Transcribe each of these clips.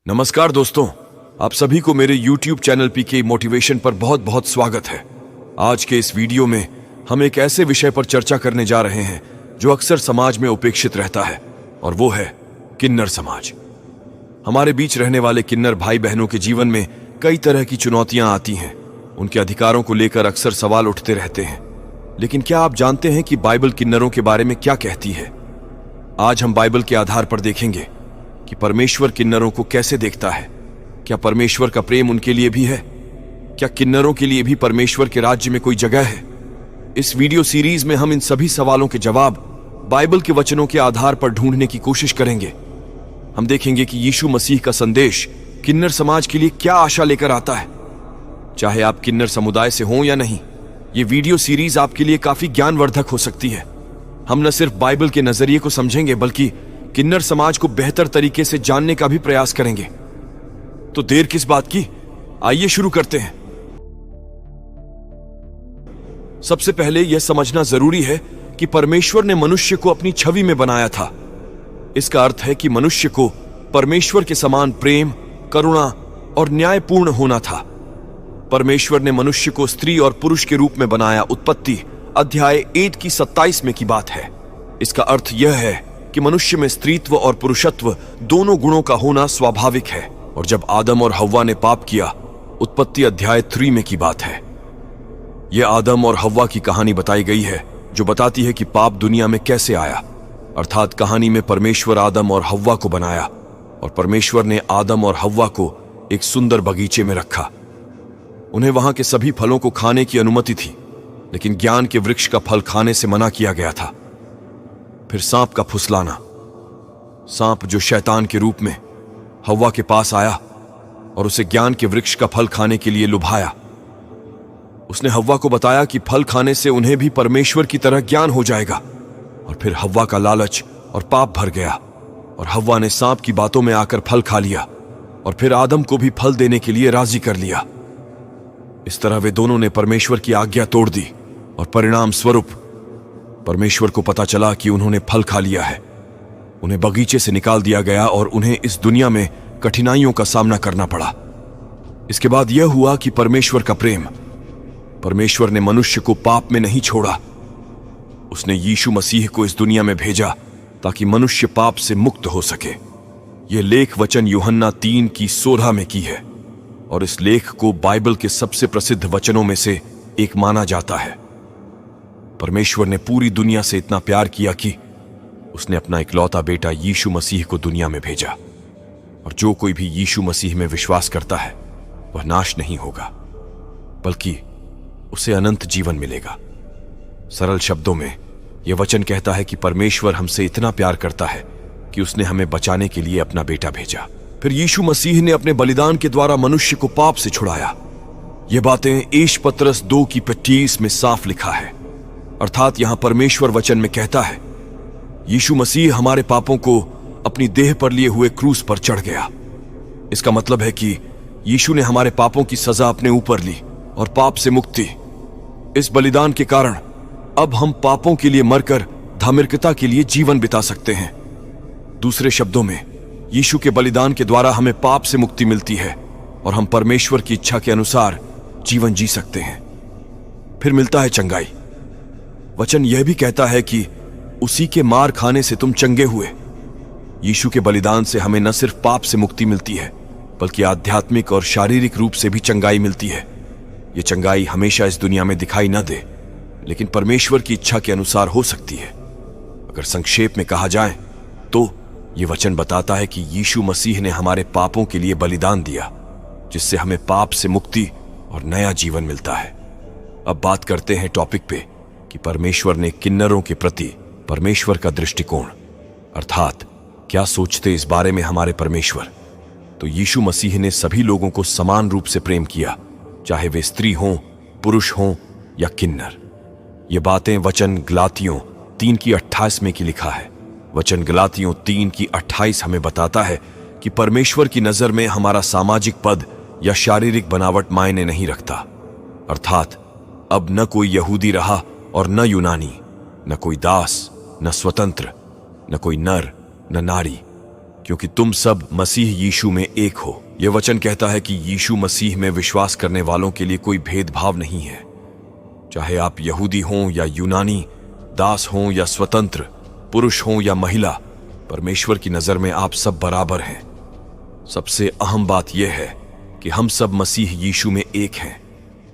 नमस्कार दोस्तों, आप सभी को मेरे YouTube चैनल पीके मोटिवेशन पर बहुत बहुत स्वागत है। आज के इस वीडियो में हम एक ऐसे विषय पर चर्चा करने जा रहे हैं जो अक्सर समाज में उपेक्षित रहता है, और वो है किन्नर समाज। हमारे बीच रहने वाले किन्नर भाई बहनों के जीवन में कई तरह की चुनौतियां आती हैं। उनके अधिकारों को लेकर अक्सर सवाल उठते रहते हैं। लेकिन क्या आप जानते हैं कि बाइबल किन्नरों के बारे में क्या कहती है? आज हम बाइबल के आधार पर देखेंगे कि परमेश्वर किन्नरों को कैसे देखता है। क्या परमेश्वर का प्रेम उनके लिए भी है? क्या किन्नरों के लिए भी परमेश्वर के राज्य में कोई जगह है? इस वीडियो सीरीज में हम इन सभी सवालों के जवाब बाइबल के वचनों के आधार पर ढूंढने की कोशिश करेंगे। हम देखेंगे कि यीशु मसीह का संदेश किन्नर समाज के लिए क्या आशा लेकर आता है। चाहे आप किन्नर समुदाय से हों या नहीं, ये वीडियो सीरीज आपके लिए काफी ज्ञानवर्धक हो सकती है। हम न सिर्फ बाइबल के नजरिए को समझेंगे बल्कि किन्नर समाज को बेहतर तरीके से जानने का भी प्रयास करेंगे। तो देर किस बात की, आइए शुरू करते हैं। सबसे पहले यह समझना जरूरी है कि परमेश्वर ने मनुष्य को अपनी छवि में बनाया था। इसका अर्थ है कि मनुष्य को परमेश्वर के समान प्रेम, करुणा और न्यायपूर्ण होना था। परमेश्वर ने मनुष्य को स्त्री और पुरुष के रूप में बनाया। उत्पत्ति अध्याय 8 की 27 में की बात है। इसका अर्थ यह है कि मनुष्य में स्त्रीत्व और पुरुषत्व दोनों गुणों का होना स्वाभाविक है। और जब आदम और हव्वा ने पाप किया, उत्पत्ति अध्याय 3 में की बात है। यह आदम और हव्वा की कहानी बताई गई है जो बताती है कि पाप दुनिया में कैसे आया। अर्थात कहानी में परमेश्वर आदम और हव्वा को बनाया और परमेश्वर ने आदम और हव्वा को एक सुंदर बगीचे में रखा। उन्हें वहां के सभी फलों को खाने की अनुमति थी, लेकिन ज्ञान के वृक्ष का फल खाने से मना किया गया था। फिर सांप का फुसलाना। सांप जो शैतान के रूप में हव्वा के पास आया और उसे ज्ञान के वृक्ष का फल खाने के लिए लुभाया। उसने हव्वा को बताया कि फल खाने से उन्हें भी परमेश्वर की तरह ज्ञान हो जाएगा। और फिर हव्वा का लालच और पाप भर गया और हव्वा ने सांप की बातों में आकर फल खा लिया और फिर आदम को भी फल देने के लिए राजी कर लिया। इस तरह वे दोनों ने परमेश्वर की आज्ञा तोड़ दी और परिणाम स्वरूप परमेश्वर को पता चला कि उन्होंने फल खा लिया है। उन्हें बगीचे से निकाल दिया गया और उन्हें इस दुनिया में कठिनाइयों का सामना करना पड़ा। इसके बाद यह हुआ कि परमेश्वर का प्रेम, परमेश्वर ने मनुष्य को पाप में नहीं छोड़ा। उसने यीशु मसीह को इस दुनिया में भेजा ताकि मनुष्य पाप से मुक्त हो सके। यह लेख वचन यूहन्ना 3 की 16 में की है और इस लेख को बाइबल के सबसे प्रसिद्ध वचनों में से एक माना जाता है। परमेश्वर ने पूरी दुनिया से इतना प्यार किया कि उसने अपना इकलौता बेटा यीशु मसीह को दुनिया में भेजा। और जो कोई भी यीशु मसीह में विश्वास करता है वह नाश नहीं होगा, बल्कि उसे अनंत जीवन मिलेगा। सरल शब्दों में यह वचन कहता है कि परमेश्वर हमसे इतना प्यार करता है कि उसने हमें बचाने के लिए अपना बेटा भेजा। फिर यीशु मसीह ने अपने बलिदान के द्वारा मनुष्य को पाप से छुड़ाया। ये बातें ईश पत्रस 2 की 25 में साफ लिखा है। अर्थात यहां परमेश्वर वचन में कहता है यीशु मसीह हमारे पापों को अपनी देह पर लिए हुए क्रूस पर चढ़ गया। इसका मतलब है कि यीशु ने हमारे पापों की सजा अपने ऊपर ली और पाप से मुक्ति। इस बलिदान के कारण अब हम पापों के लिए मरकर धार्मिकता के लिए जीवन बिता सकते हैं। दूसरे शब्दों में, यीशु के बलिदान के द्वारा हमें पाप से मुक्ति मिलती है और हम परमेश्वर की इच्छा के अनुसार जीवन जी सकते हैं। फिर मिलता है चंगाई। वचन यह भी कहता है कि उसी के मार खाने से तुम चंगे हुए। यीशु के बलिदान से हमें न सिर्फ पाप से मुक्ति मिलती है बल्कि आध्यात्मिक और शारीरिक रूप से भी चंगाई मिलती है। यह चंगाई हमेशा इस दुनिया में दिखाई न दे, लेकिन परमेश्वर की इच्छा के अनुसार हो सकती है। अगर संक्षेप में कहा जाए तो यह वचन बताता है कि यीशु मसीह ने हमारे पापों के लिए बलिदान दिया, जिससे हमें पाप से मुक्ति और नया जीवन मिलता है। अब बात करते हैं टॉपिक पे कि परमेश्वर ने किन्नरों के प्रति परमेश्वर का दृष्टिकोण, अर्थात क्या सोचते इस बारे में हमारे परमेश्वर। तो यीशु मसीह ने सभी लोगों को समान रूप से प्रेम किया, चाहे वे स्त्री हों, पुरुष हों या किन्नर। ये बातें वचन गलातियों 3 की 28 में की लिखा है। वचन गलातियों 3 की 28 हमें बताता है कि परमेश्वर की नजर में हमारा सामाजिक पद या शारीरिक बनावट मायने नहीं रखता। अर्थात अब न कोई यहूदी रहा और न यूनानी, न कोई दास, न स्वतंत्र, न कोई नर, न नारी, क्योंकि तुम सब मसीह यीशु में एक हो। यह वचन कहता है कि यीशु मसीह में विश्वास करने वालों के लिए कोई भेदभाव नहीं है। चाहे आप यहूदी हों या यूनानी, दास हों या स्वतंत्र, पुरुष हों या महिला, परमेश्वर की नजर में आप सब बराबर हैं। सबसे अहम बात यह है कि हम सब मसीह यीशु में एक हैं।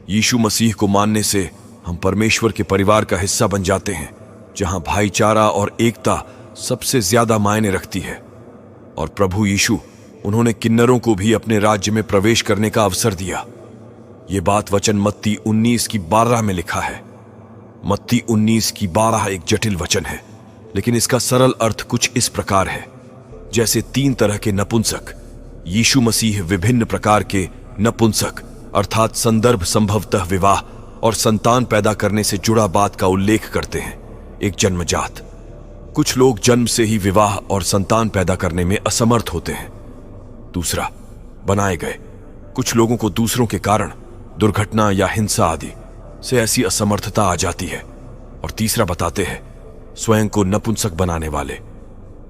यीशु मसीह को मानने से हम परमेश्वर के परिवार का हिस्सा बन जाते हैं, जहां भाईचारा और एकता सबसे ज्यादा मायने रखती है। और प्रभु यीशु, उन्होंने किन्नरों को भी अपने राज्य में प्रवेश करने का अवसर दिया। ये बात वचन मत्ती 19:12 में लिखा है। मत्ती 19:12 एक जटिल वचन है, लेकिन इसका सरल अर्थ कुछ इस प्रकार है। जैसे 3 तरह के नपुंसक, यीशु मसीह विभिन्न प्रकार के नपुंसक अर्थात संदर्भ संभवतः विवाह और संतान पैदा करने से जुड़ा बात का उल्लेख करते हैं। एक जन्मजात, कुछ लोग जन्म से ही विवाह और संतान पैदा करने में असमर्थ होते हैं। दूसरा, बनाए गए, कुछ लोगों को दूसरों के कारण, दुर्घटना या हिंसा आदि से ऐसी असमर्थता आ जाती है। और तीसरा बताते हैं, स्वयं को नपुंसक बनाने वाले,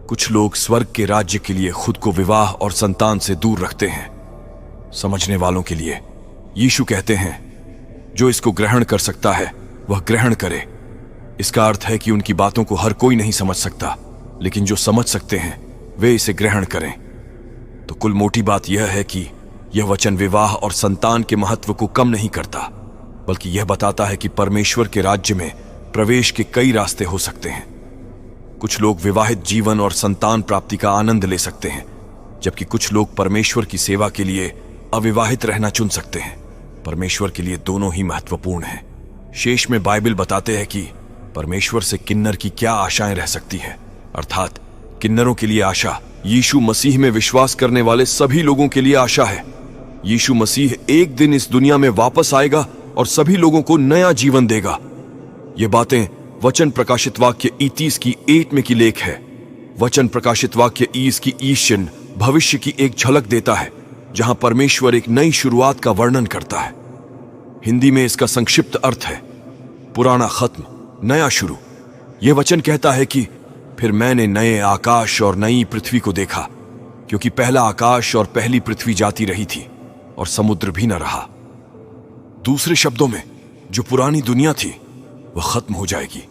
कुछ लोग स्वर्ग के राज्य के लिए खुद को विवाह और संतान से दूर रखते हैं। समझने वालों के लिए यीशु कहते हैं, जो इसको ग्रहण कर सकता है वह ग्रहण करे। इसका अर्थ है कि उनकी बातों को हर कोई नहीं समझ सकता, लेकिन जो समझ सकते हैं वे इसे ग्रहण करें। तो कुल मोटी बात यह है कि यह वचन विवाह और संतान के महत्व को कम नहीं करता, बल्कि यह बताता है कि परमेश्वर के राज्य में प्रवेश के कई रास्ते हो सकते हैं। कुछ लोग विवाहित जीवन और संतान प्राप्ति का आनंद ले सकते हैं, जबकि कुछ लोग परमेश्वर की सेवा के लिए अविवाहित रहना चुन सकते हैं। परमेश्वर के लिए दोनों ही महत्वपूर्ण हैं। शेष में बाइबल बताते हैं कि परमेश्वर से किन्नर की क्या आशाएं रह सकती है, अर्थात किन्नरों के लिए आशा यीशु मसीह में विश्वास करने वाले सभी लोगों के लिए आशा है। यीशु मसीह एक दिन इस दुनिया में वापस आएगा और सभी लोगों को नया जीवन देगा। ये बातें वचन प्रकाशित वाक्य 30:8 में की लेख है। वचन प्रकाशित वाक्य 30:20 भविष्य की एक झलक देता है, जहां परमेश्वर एक नई शुरुआत का वर्णन करता है। हिंदी में इसका संक्षिप्त अर्थ है पुराना खत्म, नया शुरू। यह वचन कहता है कि फिर मैंने नए आकाश और नई पृथ्वी को देखा, क्योंकि पहला आकाश और पहली पृथ्वी जाती रही थी और समुद्र भी न रहा। दूसरे शब्दों में, जो पुरानी दुनिया थी वह खत्म हो जाएगी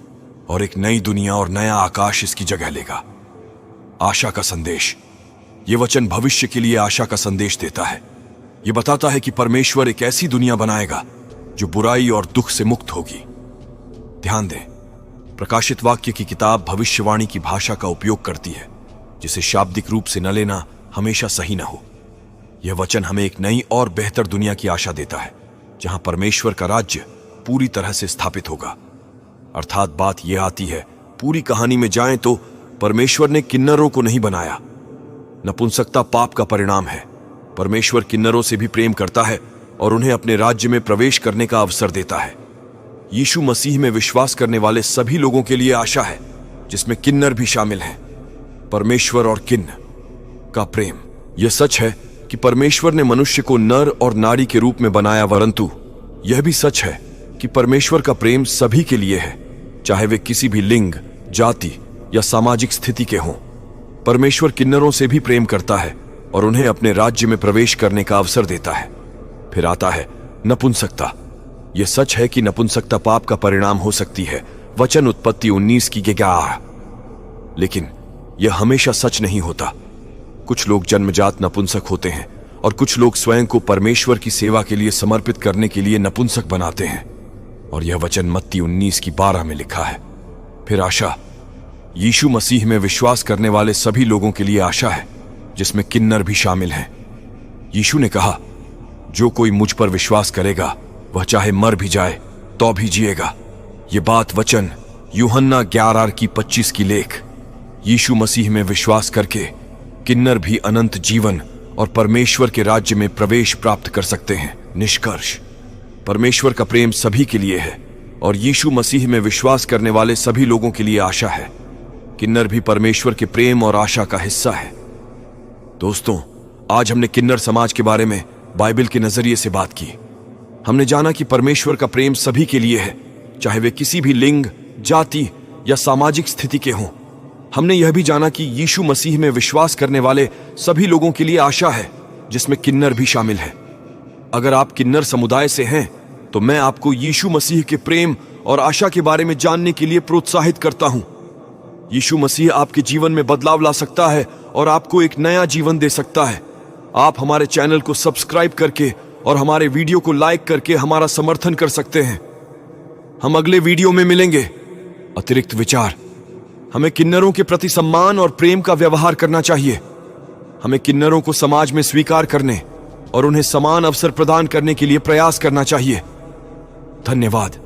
और एक नई दुनिया और नया आकाश इसकी जगह लेगा। आशा का संदेश, यह वचन भविष्य के लिए आशा का संदेश देता है। यह बताता है कि परमेश्वर एक ऐसी दुनिया बनाएगा जो बुराई और दुख से मुक्त होगी। ध्यान दें, प्रकाशित वाक्य की किताब भविष्यवाणी की भाषा का उपयोग करती है, जिसे शाब्दिक रूप से न लेना हमेशा सही न हो। यह वचन हमें एक नई और बेहतर दुनिया की आशा देता है, जहां परमेश्वर का राज्य पूरी तरह से स्थापित होगा। अर्थात बात यह आती है, पूरी कहानी में जाएं तो परमेश्वर ने किन्नरों को नहीं बनाया। नपुंसकता पाप का परिणाम है। परमेश्वर किन्नरों से भी प्रेम करता है और उन्हें अपने राज्य में प्रवेश करने का अवसर देता है। यीशु मसीह में विश्वास करने वाले सभी लोगों के लिए आशा है, जिसमें किन्नर भी शामिल हैं। परमेश्वर और किन्न का प्रेम, यह सच है कि परमेश्वर ने मनुष्य को नर और नारी के रूप में बनाया, परंतु यह भी सच है कि परमेश्वर का प्रेम सभी के लिए है, चाहे वे किसी भी लिंग, जाति या सामाजिक स्थिति के हों। परमेश्वर किन्नरों से भी प्रेम करता है और उन्हें अपने राज्य में प्रवेश करने का अवसर देता है। फिर आता है नपुंसकता। यह सच है कि नपुंसकता पाप का परिणाम हो सकती है, वचन उत्पत्ति 19:11। लेकिन यह हमेशा सच नहीं होता। कुछ लोग जन्मजात नपुंसक होते हैं और कुछ लोग स्वयं को परमेश्वर की सेवा के लिए समर्पित करने के लिए नपुंसक बनाते हैं। और यह वचन मत्ती 19:12 में लिखा है। फिर आशा, यीशु मसीह में विश्वास करने वाले सभी लोगों के लिए आशा है, जिसमें किन्नर भी शामिल हैं। यीशु ने कहा, जो कोई मुझ पर विश्वास करेगा वह चाहे मर भी जाए तो भी जिएगा। यह बात वचन यूहन्ना 11:25 की लेख। यीशु मसीह में विश्वास करके किन्नर भी अनंत जीवन और परमेश्वर के राज्य में प्रवेश प्राप्त कर सकते हैं। निष्कर्ष, परमेश्वर का प्रेम सभी के लिए है और यीशु मसीह में विश्वास करने वाले सभी लोगों के लिए आशा है। किन्नर भी परमेश्वर के प्रेम और आशा का हिस्सा है। दोस्तों, आज हमने किन्नर समाज के बारे में बाइबल के नजरिए से बात की। हमने जाना कि परमेश्वर का प्रेम सभी के लिए है, चाहे वे किसी भी लिंग, जाति या सामाजिक स्थिति के हों। हमने यह भी जाना कि यीशु मसीह में विश्वास करने वाले सभी लोगों के लिए आशा है, जिसमें किन्नर भी शामिल है। अगर आप किन्नर समुदाय से हैं तो मैं आपको यीशु मसीह के प्रेम और आशा के बारे में जानने के लिए प्रोत्साहित करता हूं। यीशु मसीह आपके जीवन में बदलाव ला सकता है और आपको एक नया जीवन दे सकता है। आप हमारे चैनल को सब्सक्राइब करके और हमारे वीडियो को लाइक करके हमारा समर्थन कर सकते हैं। हम अगले वीडियो में मिलेंगे। अतिरिक्त विचार: हमें किन्नरों के प्रति सम्मान और प्रेम का व्यवहार करना चाहिए। हमें किन्नरों को समाज में स्वीकार करने और उन्हें समान अवसर प्रदान करने के लिए प्रयास करना चाहिए। धन्यवाद।